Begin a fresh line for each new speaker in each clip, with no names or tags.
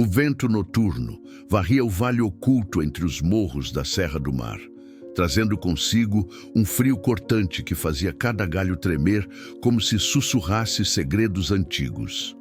O vento noturno varria o vale oculto entre os morros da Serra do Mar, trazendo consigo um frio cortante que fazia cada galho tremer como se sussurrasse segredos antigos.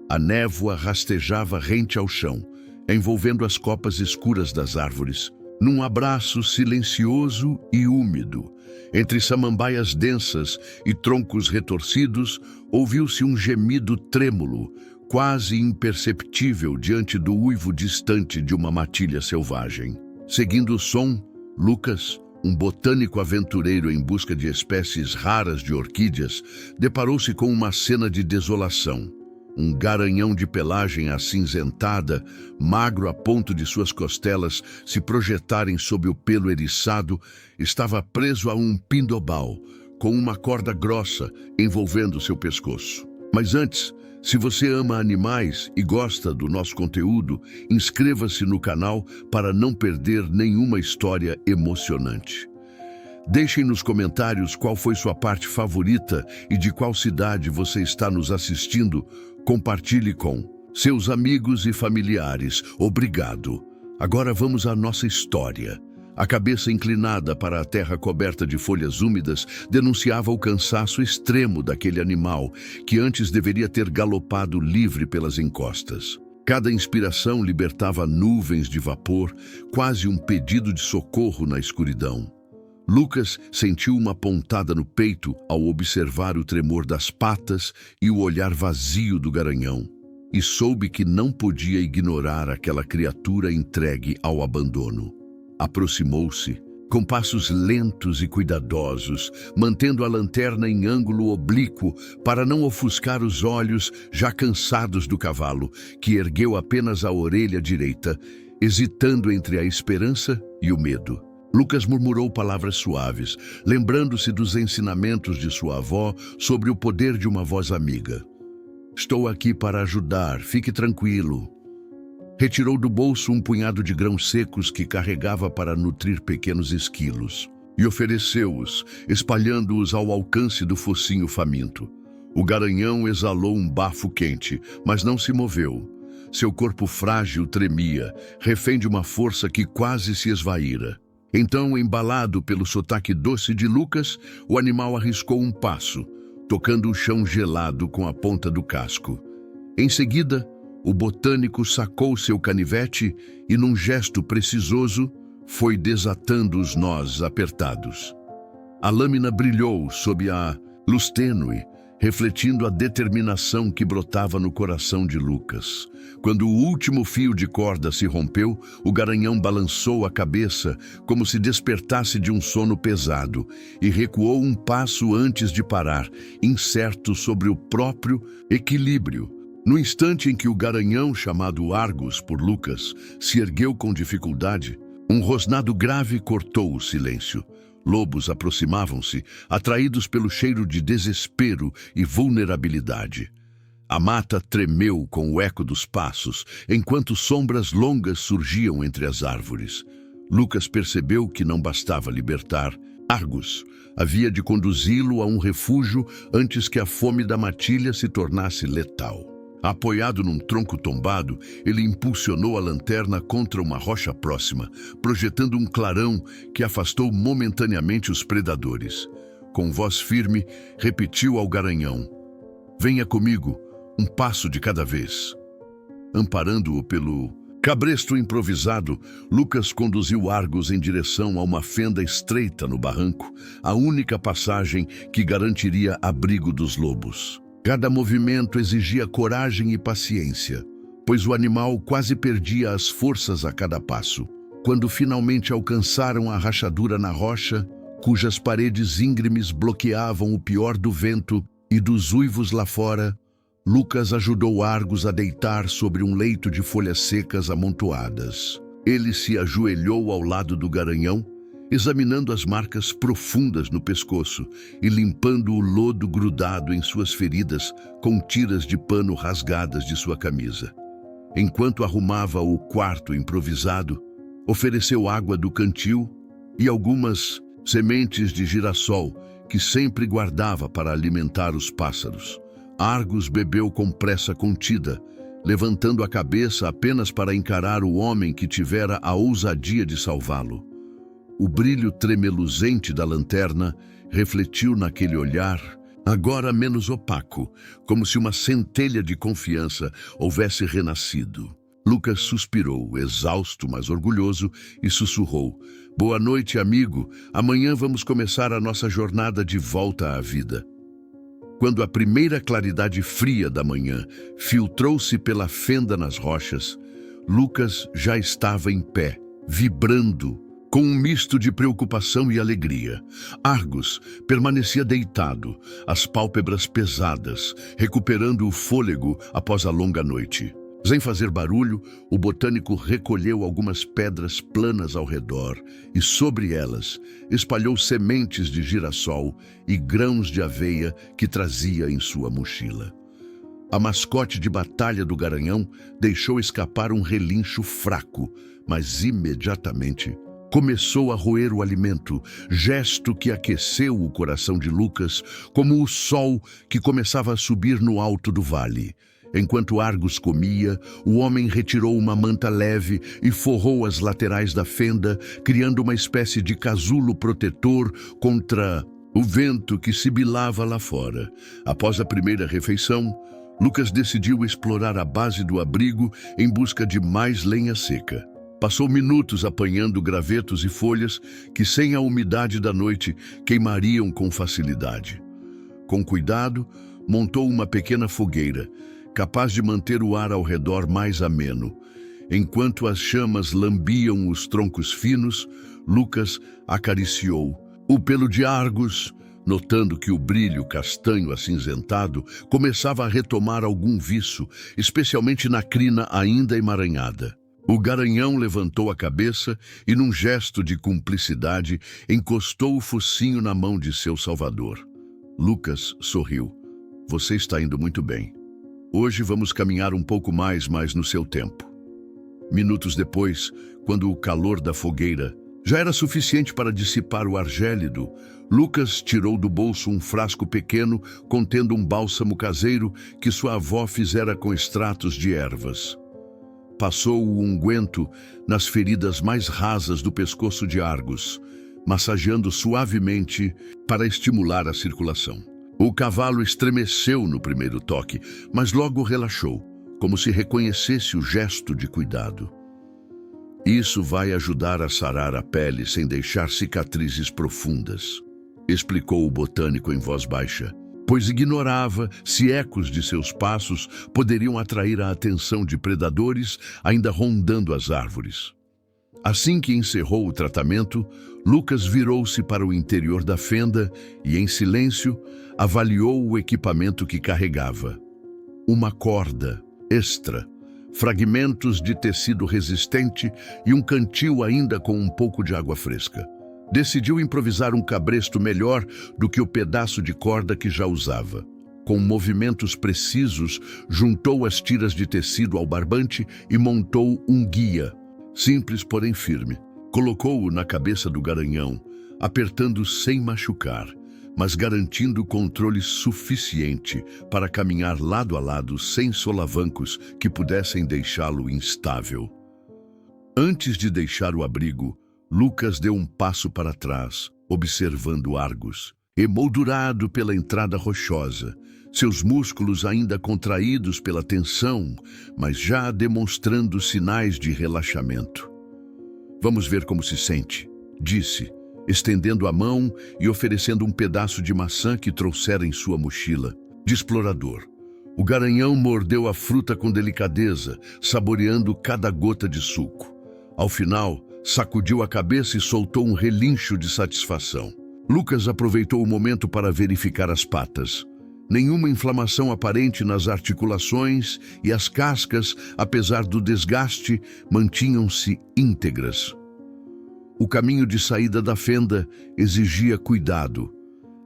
A névoa rastejava rente ao chão, envolvendo as copas escuras das árvores, num abraço silencioso e úmido. Entre samambaias densas e troncos retorcidos, ouviu-se um gemido trêmulo, quase imperceptível diante do uivo distante de uma matilha selvagem. Seguindo o som, Lucas, um botânico aventureiro em busca de espécies raras de orquídeas, deparou-se com uma cena de desolação. Um garanhão de pelagem acinzentada, magro a ponto de suas costelas se projetarem sob o pelo eriçado, estava preso a um pindobal, com uma corda grossa envolvendo seu pescoço. Mas antes, se você ama animais e gosta do nosso conteúdo, inscreva-se no canal para não perder nenhuma história emocionante. Deixem nos comentários qual foi sua parte favorita e de qual cidade você está nos assistindo. Compartilhe com seus amigos e familiares. Obrigado. Agora vamos à nossa história. A cabeça inclinada para a terra coberta de folhas úmidas denunciava o cansaço extremo daquele animal que antes deveria ter galopado livre pelas encostas. Cada inspiração libertava nuvens de vapor, quase um pedido de socorro na escuridão. Lucas sentiu uma pontada no peito ao observar o tremor das patas e o olhar vazio do garanhão, e soube que não podia ignorar aquela criatura entregue ao abandono. Aproximou-se, com passos lentos e cuidadosos, mantendo a lanterna em ângulo oblíquo para não ofuscar os olhos já cansados do cavalo, que ergueu apenas a orelha direita, hesitando entre a esperança e o medo. Lucas murmurou palavras suaves, lembrando-se dos ensinamentos de sua avó sobre o poder de uma voz amiga. "Estou aqui para ajudar, fique tranquilo." Retirou do bolso um punhado de grãos secos que carregava para nutrir pequenos esquilos e ofereceu-os, espalhando-os ao alcance do focinho faminto. O garanhão exalou um bafo quente, mas não se moveu. Seu corpo frágil tremia, refém de uma força que quase se esvaíra. Então, embalado pelo sotaque doce de Lucas, o animal arriscou um passo, tocando o chão gelado com a ponta do casco. Em seguida, o botânico sacou seu canivete e, num gesto precisoso, foi desatando os nós apertados. A lâmina brilhou sob a luz tênue, refletindo a determinação que brotava no coração de Lucas. Quando o último fio de corda se rompeu, o garanhão balançou a cabeça como se despertasse de um sono pesado e recuou um passo antes de parar, incerto sobre o próprio equilíbrio. No instante em que o garanhão, chamado Argus por Lucas, se ergueu com dificuldade, um rosnado grave cortou o silêncio. Lobos aproximavam-se, atraídos pelo cheiro de desespero e vulnerabilidade. A mata tremeu com o eco dos passos, enquanto sombras longas surgiam entre as árvores. Lucas percebeu que não bastava libertar Argus. Havia de conduzi-lo a um refúgio antes que a fome da matilha se tornasse letal. Apoiado num tronco tombado, ele impulsionou a lanterna contra uma rocha próxima, projetando um clarão que afastou momentaneamente os predadores. Com voz firme, repetiu ao garanhão: "Venha comigo, um passo de cada vez." Amparando-o pelo cabresto improvisado, Lucas conduziu Argus em direção a uma fenda estreita no barranco, a única passagem que garantiria abrigo dos lobos. Cada movimento exigia coragem e paciência, pois o animal quase perdia as forças a cada passo. Quando finalmente alcançaram a rachadura na rocha, cujas paredes íngremes bloqueavam o pior do vento e dos uivos lá fora, Lucas ajudou Argus a deitar sobre um leito de folhas secas amontoadas. Ele se ajoelhou ao lado do garanhão, examinando as marcas profundas no pescoço e limpando o lodo grudado em suas feridas com tiras de pano rasgadas de sua camisa. Enquanto arrumava o quarto improvisado, ofereceu água do cantil e algumas sementes de girassol que sempre guardava para alimentar os pássaros. Argus bebeu com pressa contida, levantando a cabeça apenas para encarar o homem que tivera a ousadia de salvá-lo. O brilho tremeluzente da lanterna refletiu naquele olhar, agora menos opaco, como se uma centelha de confiança houvesse renascido. Lucas suspirou, exausto, mas orgulhoso, e sussurrou: "Boa noite, amigo. Amanhã vamos começar a nossa jornada de volta à vida." Quando a primeira claridade fria da manhã filtrou-se pela fenda nas rochas, Lucas já estava em pé, vibrando, com um misto de preocupação e alegria. Argus permanecia deitado, as pálpebras pesadas, recuperando o fôlego após a longa noite. Sem fazer barulho, o botânico recolheu algumas pedras planas ao redor e, sobre elas, espalhou sementes de girassol e grãos de aveia que trazia em sua mochila. A mascote de batalha do garanhão deixou escapar um relincho fraco, mas imediatamente começou a roer o alimento, gesto que aqueceu o coração de Lucas como o sol que começava a subir no alto do vale. Enquanto Argus comia, o homem retirou uma manta leve e forrou as laterais da fenda, criando uma espécie de casulo protetor contra o vento que sibilava lá fora. Após a primeira refeição, Lucas decidiu explorar a base do abrigo em busca de mais lenha seca. Passou minutos apanhando gravetos e folhas que, sem a umidade da noite, queimariam com facilidade. Com cuidado, montou uma pequena fogueira, capaz de manter o ar ao redor mais ameno. Enquanto as chamas lambiam os troncos finos, Lucas acariciou o pelo de Argus, notando que o brilho castanho acinzentado começava a retomar algum viço, especialmente na crina ainda emaranhada. O garanhão levantou a cabeça e, num gesto de cumplicidade, encostou o focinho na mão de seu salvador. Lucas sorriu. "Você está indo muito bem. Hoje vamos caminhar um pouco mais, mas no seu tempo." Minutos depois, quando o calor da fogueira já era suficiente para dissipar o ar gélido, Lucas tirou do bolso um frasco pequeno contendo um bálsamo caseiro que sua avó fizera com extratos de ervas. Passou o unguento nas feridas mais rasas do pescoço de Argus, massageando suavemente para estimular a circulação. O cavalo estremeceu no primeiro toque, mas logo relaxou, como se reconhecesse o gesto de cuidado. "Isso vai ajudar a sarar a pele sem deixar cicatrizes profundas", explicou o botânico em voz baixa, pois ignorava se ecos de seus passos poderiam atrair a atenção de predadores ainda rondando as árvores. Assim que encerrou o tratamento, Lucas virou-se para o interior da fenda e, em silêncio, avaliou o equipamento que carregava. Uma corda extra, fragmentos de tecido resistente e um cantil ainda com um pouco de água fresca. Decidiu improvisar um cabresto melhor do que o pedaço de corda que já usava. Com movimentos precisos, juntou as tiras de tecido ao barbante e montou um guia, simples porém firme. Colocou-o na cabeça do garanhão, apertando sem machucar, mas garantindo controle suficiente para caminhar lado a lado sem solavancos que pudessem deixá-lo instável. Antes de deixar o abrigo, Lucas deu um passo para trás, observando Argus, emoldurado pela entrada rochosa, seus músculos ainda contraídos pela tensão, mas já demonstrando sinais de relaxamento. "Vamos ver como se sente", disse, estendendo a mão e oferecendo um pedaço de maçã que trouxera em sua mochila. De explorador, o garanhão mordeu a fruta com delicadeza, saboreando cada gota de suco. Ao final, sacudiu a cabeça e soltou um relincho de satisfação. Lucas aproveitou o momento para verificar as patas. Nenhuma inflamação aparente nas articulações e as cascas, apesar do desgaste, mantinham-se íntegras. O caminho de saída da fenda exigia cuidado.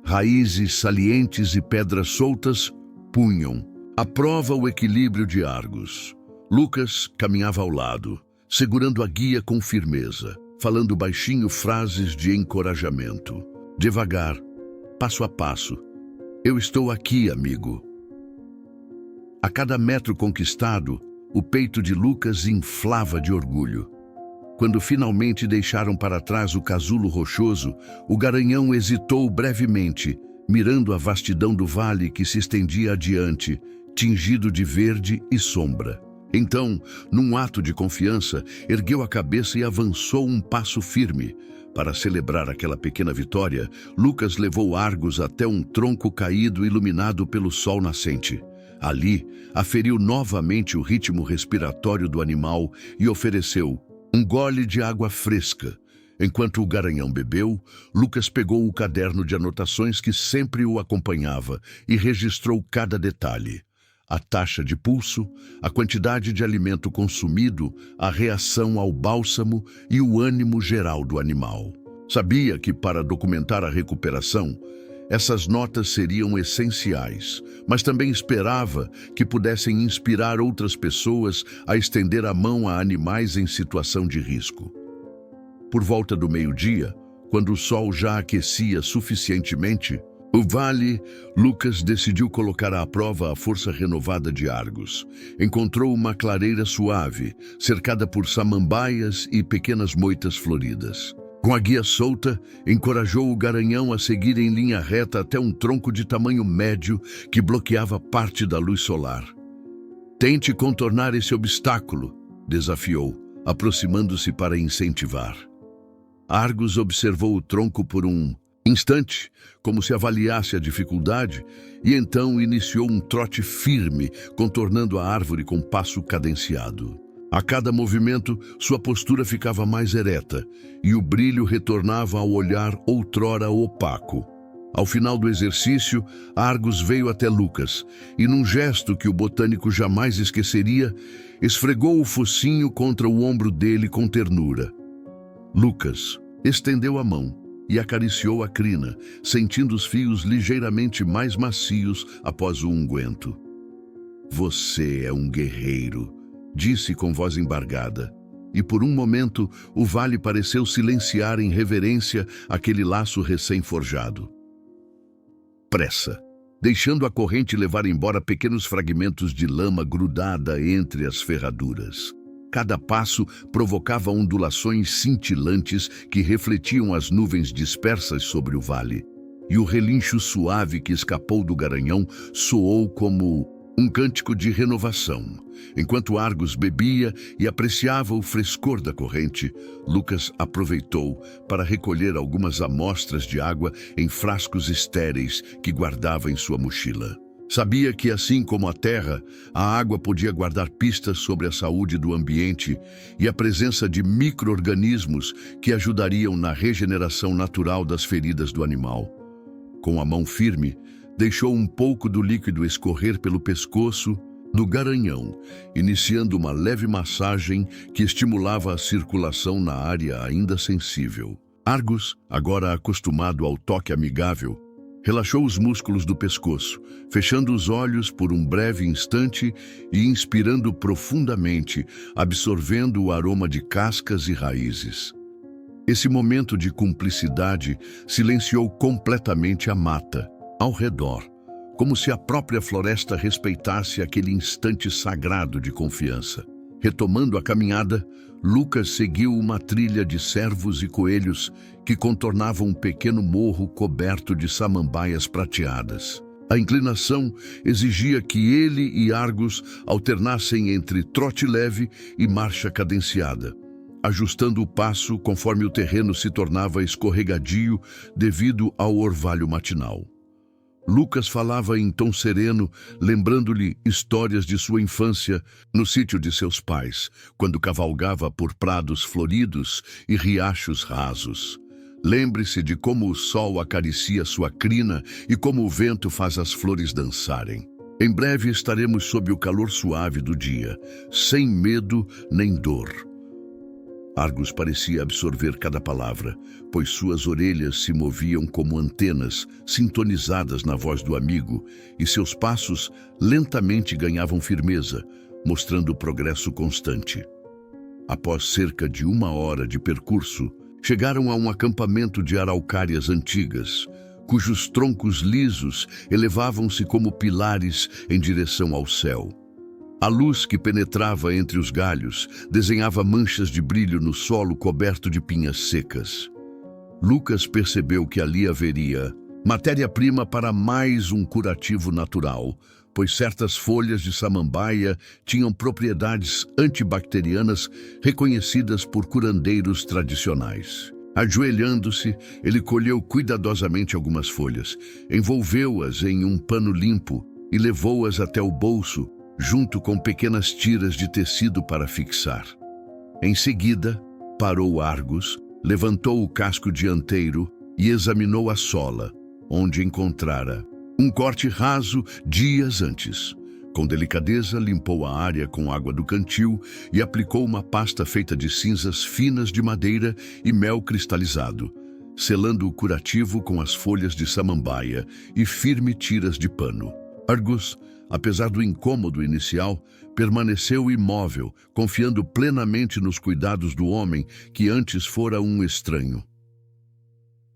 Raízes salientes e pedras soltas punham à prova o equilíbrio de Argus. Lucas caminhava ao lado, segurando a guia com firmeza, falando baixinho frases de encorajamento. Devagar, passo a passo. "Eu estou aqui, amigo." A cada metro conquistado, O peito de Lucas inflava de orgulho. Quando finalmente deixaram para trás o casulo rochoso, o garanhão hesitou brevemente, mirando a vastidão do vale que se estendia adiante, tingido de verde e sombra. Então, num ato de confiança, ergueu a cabeça e avançou um passo firme. Para celebrar aquela pequena vitória, Lucas levou Argus até um tronco caído iluminado pelo sol nascente. Ali, aferiu novamente o ritmo respiratório do animal e ofereceu um gole de água fresca. Enquanto o garanhão bebeu, Lucas pegou o caderno de anotações que sempre o acompanhava e registrou cada detalhe. A taxa de pulso, a quantidade de alimento consumido, a reação ao bálsamo e o ânimo geral do animal. Sabia que, para documentar a recuperação, essas notas seriam essenciais, mas também esperava que pudessem inspirar outras pessoas a estender a mão a animais em situação de risco. Por volta do meio-dia, quando o sol já aquecia suficientemente, o vale, Lucas decidiu colocar à prova a força renovada de Argus. Encontrou uma clareira suave, cercada por samambaias e pequenas moitas floridas. Com a guia solta, encorajou o garanhão a seguir em linha reta até um tronco de tamanho médio que bloqueava parte da luz solar. Tente contornar esse obstáculo, desafiou, aproximando-se para incentivar. Argus observou o tronco por um instante, como se avaliasse a dificuldade, e então iniciou um trote firme, contornando a árvore com passo cadenciado. A cada movimento, sua postura ficava mais ereta, e o brilho retornava ao olhar outrora opaco. Ao final do exercício, Argus veio até Lucas, e num gesto que o botânico jamais esqueceria, esfregou o focinho contra o ombro dele com ternura. Lucas estendeu a mão e acariciou a crina, sentindo os fios ligeiramente mais macios após o unguento. "Você é um guerreiro", disse com voz embargada, e por um momento o vale pareceu silenciar em reverência aquele laço recém-forjado. Pressa, deixando a corrente levar embora pequenos fragmentos de lama grudada entre as ferraduras. Cada passo provocava ondulações cintilantes que refletiam as nuvens dispersas sobre o vale, e o relincho suave que escapou do garanhão soou como um cântico de renovação. Enquanto Argus bebia e apreciava o frescor da corrente, Lucas aproveitou para recolher algumas amostras de água em frascos estéreis que guardava em sua mochila. Sabia que, assim como a terra, a água podia guardar pistas sobre a saúde do ambiente e a presença de micro-organismos que ajudariam na regeneração natural das feridas do animal. Com a mão firme, deixou um pouco do líquido escorrer pelo pescoço do garanhão, iniciando uma leve massagem que estimulava a circulação na área ainda sensível. Argus, agora acostumado ao toque amigável, relaxou os músculos do pescoço, fechando os olhos por um breve instante e inspirando profundamente, absorvendo o aroma de cascas e raízes. Esse momento de cumplicidade silenciou completamente a mata ao redor, como se a própria floresta respeitasse aquele instante sagrado de confiança. Retomando a caminhada, Lucas seguiu uma trilha de cervos e coelhos que contornavam um pequeno morro coberto de samambaias prateadas. A inclinação exigia que ele e Argus alternassem entre trote leve e marcha cadenciada, ajustando o passo conforme o terreno se tornava escorregadio devido ao orvalho matinal. Lucas falava em tom sereno, lembrando-lhe histórias de sua infância no sítio de seus pais, quando cavalgava por prados floridos e riachos rasos. Lembre-se de como o sol acaricia sua crina e como o vento faz as flores dançarem. Em breve estaremos sob o calor suave do dia, sem medo nem dor. Argus parecia absorver cada palavra, pois suas orelhas se moviam como antenas, sintonizadas na voz do amigo, e seus passos lentamente ganhavam firmeza, mostrando progresso constante. Após cerca de 1 hora de percurso, chegaram a um acampamento de araucárias antigas, cujos troncos lisos elevavam-se como pilares em direção ao céu. A luz que penetrava entre os galhos desenhava manchas de brilho no solo coberto de pinhas secas. Lucas percebeu que ali haveria matéria-prima para mais um curativo natural, pois certas folhas de samambaia tinham propriedades antibacterianas reconhecidas por curandeiros tradicionais. Ajoelhando-se, ele colheu cuidadosamente algumas folhas, envolveu-as em um pano limpo e levou-as até o bolso, junto com pequenas tiras de tecido para fixar. Em seguida, parou Argus, levantou o casco dianteiro e examinou a sola, onde encontrara um corte raso dias antes. Com delicadeza, limpou a área com água do cantil e aplicou uma pasta feita de cinzas finas de madeira e mel cristalizado, selando o curativo com as folhas de samambaia e firme tiras de pano. Argus, apesar do incômodo inicial, permaneceu imóvel, confiando plenamente nos cuidados do homem que antes fora um estranho.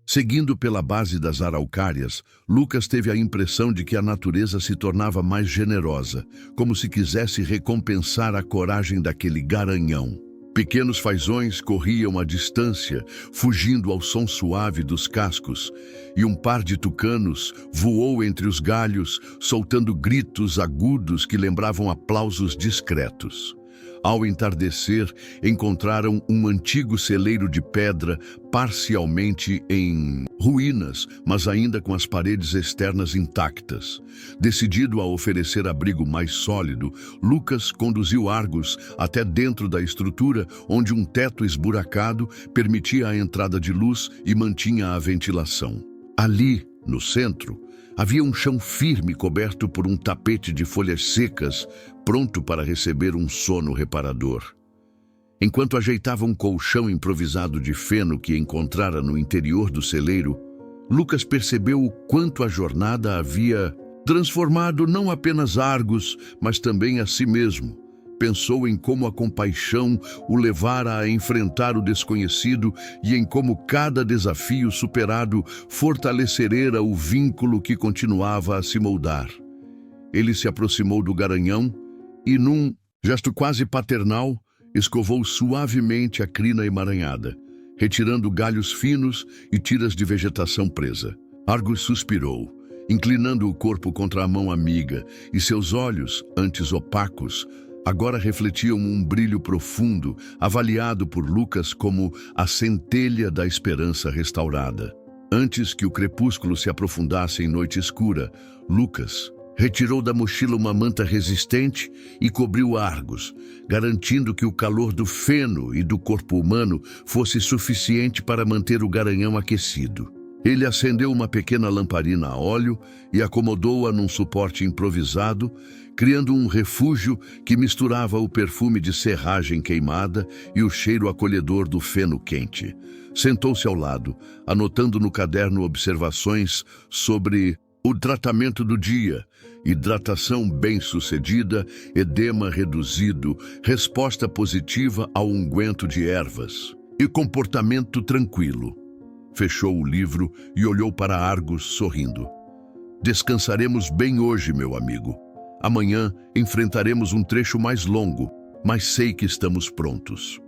Seguindo pela base das araucárias, Lucas teve a impressão de que a natureza se tornava mais generosa, como se quisesse recompensar a coragem daquele garanhão. Pequenos fazões corriam à distância, fugindo ao som suave dos cascos, e um par de tucanos voou entre os galhos, soltando gritos agudos que lembravam aplausos discretos. Ao entardecer, encontraram um antigo celeiro de pedra, parcialmente em ruínas, mas ainda com as paredes externas intactas. Decidido a oferecer abrigo mais sólido, Lucas conduziu Argus até dentro da estrutura, onde um teto esburacado permitia a entrada de luz e mantinha a ventilação. Ali, no centro, havia um chão firme coberto por um tapete de folhas secas, pronto para receber um sono reparador. Enquanto ajeitava um colchão improvisado de feno que encontrara no interior do celeiro, Lucas percebeu o quanto a jornada havia transformado não apenas Argus, mas também a si mesmo. Pensou em como a compaixão o levara a enfrentar o desconhecido e em como cada desafio superado fortalecera o vínculo que continuava a se moldar. Ele se aproximou do garanhão e, num gesto quase paternal, escovou suavemente a crina emaranhada, retirando galhos finos e tiras de vegetação presa. Argus suspirou, inclinando o corpo contra a mão amiga, e seus olhos, antes opacos, agora refletiam um brilho profundo, avaliado por Lucas como a centelha da esperança restaurada. Antes que o crepúsculo se aprofundasse em noite escura, Lucas retirou da mochila uma manta resistente e cobriu Argus, garantindo que o calor do feno e do corpo humano fosse suficiente para manter o garanhão aquecido. Ele acendeu uma pequena lamparina a óleo e acomodou-a num suporte improvisado, criando um refúgio que misturava o perfume de serragem queimada e o cheiro acolhedor do feno quente. Sentou-se ao lado, anotando no caderno observações sobre o tratamento do dia: hidratação bem-sucedida, edema reduzido, resposta positiva ao unguento de ervas e comportamento tranquilo. Fechou o livro e olhou para Argus sorrindo. Descansaremos bem hoje, meu amigo. Amanhã enfrentaremos um trecho mais longo, mas sei que estamos prontos.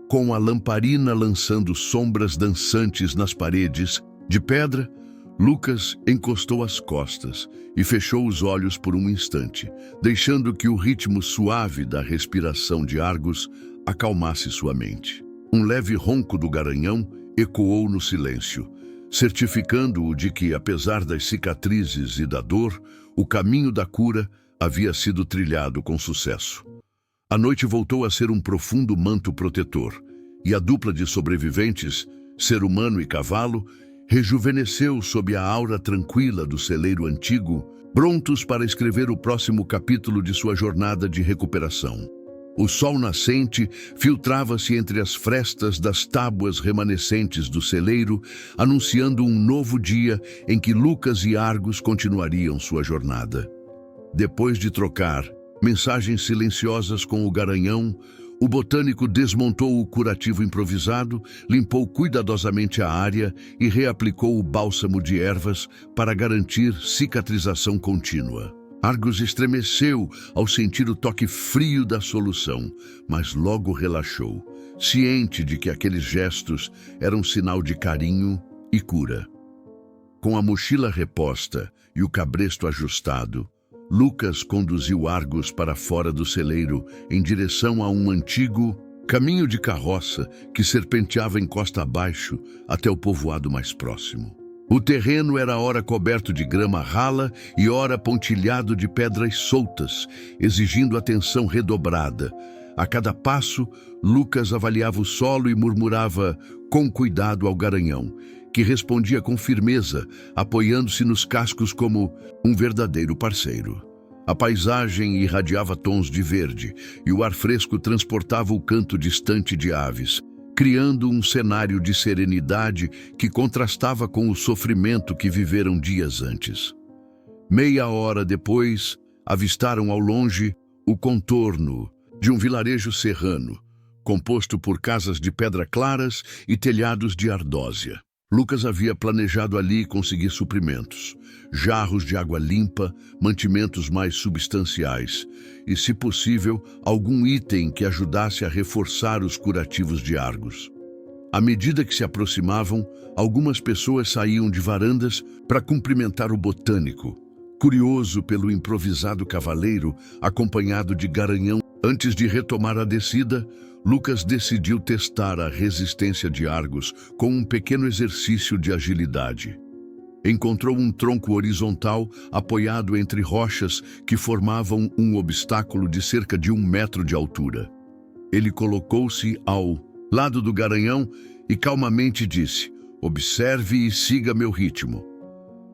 Com a lamparina lançando sombras dançantes nas paredes de pedra, Lucas encostou as costas e fechou os olhos por um instante, deixando que o ritmo suave da respiração de Argus acalmasse sua mente. Um leve ronco do garanhão ecoou no silêncio, certificando-o de que, apesar das cicatrizes e da dor, o caminho da cura havia sido trilhado com sucesso. A noite voltou a ser um profundo manto protetor, e a dupla de sobreviventes, ser humano e cavalo, rejuvenesceu sob a aura tranquila do celeiro antigo, prontos para escrever o próximo capítulo de sua jornada de recuperação. O sol nascente filtrava-se entre as frestas das tábuas remanescentes do celeiro, anunciando um novo dia em que Lucas e Argus continuariam sua jornada. Depois de trocar mensagens silenciosas com o garanhão, o botânico desmontou o curativo improvisado, limpou cuidadosamente a área e reaplicou o bálsamo de ervas para garantir cicatrização contínua. Argos estremeceu ao sentir o toque frio da solução, mas logo relaxou, ciente de que aqueles gestos eram sinal de carinho e cura. Com a mochila reposta e o cabresto ajustado, Lucas conduziu Argos para fora do celeiro em direção a um antigo caminho de carroça que serpenteava em costa abaixo até o povoado mais próximo. O terreno era ora coberto de grama rala e ora pontilhado de pedras soltas, exigindo atenção redobrada. A cada passo, Lucas avaliava o solo e murmurava com cuidado ao garanhão, que respondia com firmeza, apoiando-se nos cascos como um verdadeiro parceiro. A paisagem irradiava tons de verde e o ar fresco transportava o canto distante de aves, criando um cenário de serenidade que contrastava com o sofrimento que viveram dias antes. Meia hora depois, avistaram ao longe o contorno de um vilarejo serrano, composto por casas de pedra claras e telhados de ardósia. Lucas havia planejado ali conseguir suprimentos, jarros de água limpa, mantimentos mais substanciais e, se possível, algum item que ajudasse a reforçar os curativos de Argos. À medida que se aproximavam, algumas pessoas saíam de varandas para cumprimentar o botânico, curioso pelo improvisado cavaleiro acompanhado de garanhão. Antes de retomar a descida, Lucas decidiu testar a resistência de Argos com um pequeno exercício de agilidade. Encontrou um tronco horizontal apoiado entre rochas que formavam um obstáculo de cerca de 1 metro de altura. Ele colocou-se ao lado do garanhão e calmamente disse: "Observe e siga meu ritmo."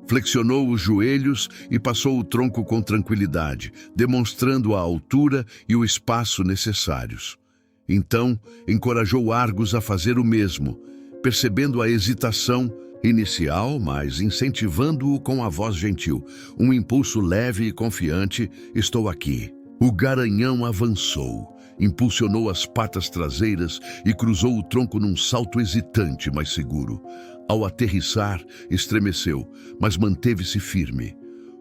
Flexionou os joelhos e passou o tronco com tranquilidade, demonstrando a altura e o espaço necessários. Então, encorajou Argos a fazer o mesmo, percebendo a hesitação inicial, mas incentivando-o com a voz gentil. Um impulso leve e confiante: "Estou aqui." O garanhão avançou, impulsionou as patas traseiras e cruzou o tronco num salto hesitante, mas seguro. Ao aterrissar, estremeceu, mas manteve-se firme.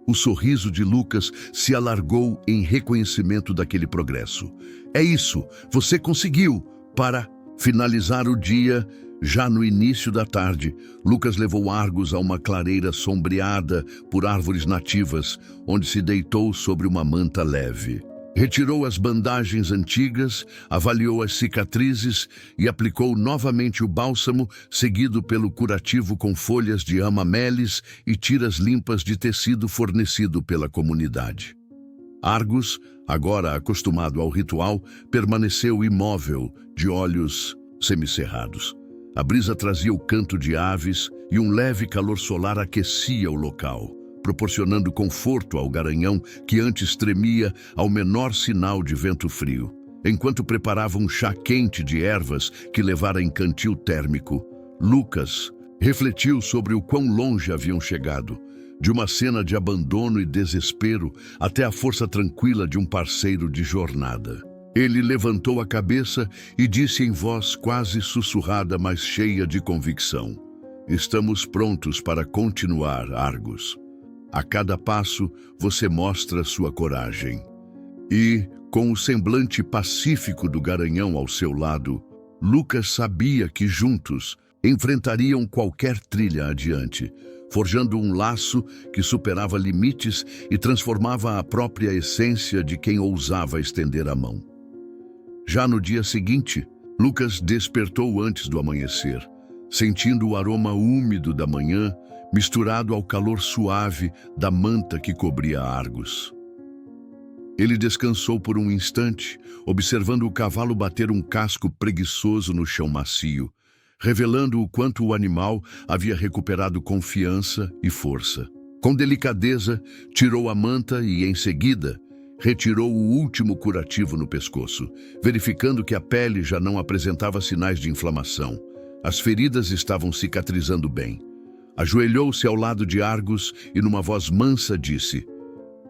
O sorriso de Lucas se alargou em reconhecimento daquele progresso. "É isso, você conseguiu!" Para finalizar o dia, já no início da tarde, Lucas levou Argos a uma clareira sombreada por árvores nativas, onde se deitou sobre uma manta leve. Retirou as bandagens antigas, avaliou as cicatrizes e aplicou novamente o bálsamo, seguido pelo curativo com folhas de amamelis e tiras limpas de tecido fornecido pela comunidade. Argos, agora acostumado ao ritual, permaneceu imóvel, de olhos semicerrados. A brisa trazia o canto de aves e um leve calor solar aquecia o local, proporcionando conforto ao garanhão que antes tremia ao menor sinal de vento frio. Enquanto preparava um chá quente de ervas que levara em cantil térmico, Lucas refletiu sobre o quão longe haviam chegado, de uma cena de abandono e desespero até a força tranquila de um parceiro de jornada. Ele levantou a cabeça e disse em voz quase sussurrada, mas cheia de convicção: "Estamos prontos para continuar, Argos. A cada passo, você mostra sua coragem." E, com o semblante pacífico do garanhão ao seu lado, Lucas sabia que juntos enfrentariam qualquer trilha adiante, forjando um laço que superava limites e transformava a própria essência de quem ousava estender a mão. Já no dia seguinte, Lucas despertou antes do amanhecer, sentindo o aroma úmido da manhã misturado ao calor suave da manta que cobria Argos. Ele descansou por um instante, observando o cavalo bater um casco preguiçoso no chão macio, revelando o quanto o animal havia recuperado confiança e força. Com delicadeza, tirou a manta e, em seguida, retirou o último curativo no pescoço, verificando que a pele já não apresentava sinais de inflamação. As feridas estavam cicatrizando bem. Ajoelhou-se ao lado de Argos e, numa voz mansa, disse: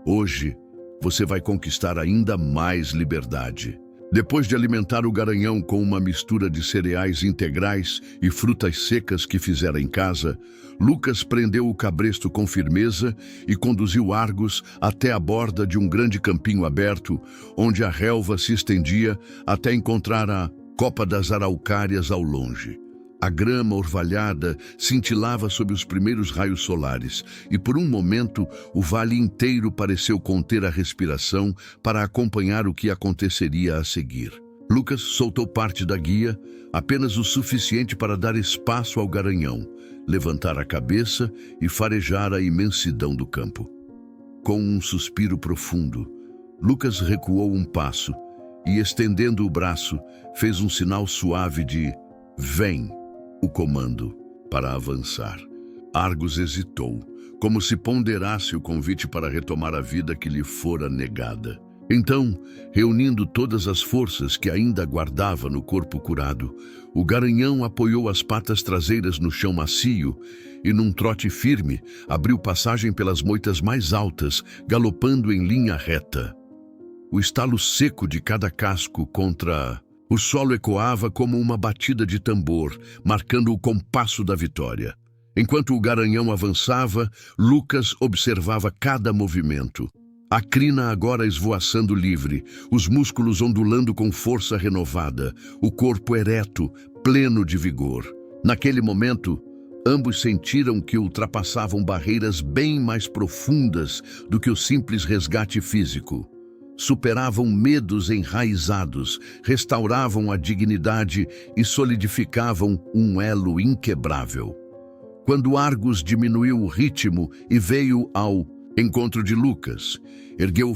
"Hoje, você vai conquistar ainda mais liberdade." Depois de alimentar o garanhão com uma mistura de cereais integrais e frutas secas que fizera em casa, Lucas prendeu o cabresto com firmeza e conduziu Argos até a borda de um grande campinho aberto, onde a relva se estendia até encontrar a copa das araucárias ao longe. A grama orvalhada cintilava sob os primeiros raios solares, e por um momento o vale inteiro pareceu conter a respiração para acompanhar o que aconteceria a seguir. Lucas soltou parte da guia, apenas o suficiente para dar espaço ao garanhão, levantar a cabeça e farejar a imensidão do campo. Com um suspiro profundo, Lucas recuou um passo e, estendendo o braço, fez um sinal suave de "Vem", o comando para avançar. Argos hesitou, como se ponderasse o convite para retomar a vida que lhe fora negada. Então, reunindo todas as forças que ainda guardava no corpo curado, o garanhão apoiou as patas traseiras no chão macio e, num trote firme, abriu passagem pelas moitas mais altas, galopando em linha reta. O estalo seco de cada casco contra o solo ecoava como uma batida de tambor, marcando o compasso da vitória. Enquanto o garanhão avançava, Lucas observava cada movimento. A crina agora esvoaçando livre, os músculos ondulando com força renovada, o corpo ereto, pleno de vigor. Naquele momento, ambos sentiram que ultrapassavam barreiras bem mais profundas do que o simples resgate físico. Superavam medos enraizados, restauravam a dignidade e solidificavam um elo inquebrável. Quando Argos diminuiu o ritmo e veio ao encontro de Lucas, ergueu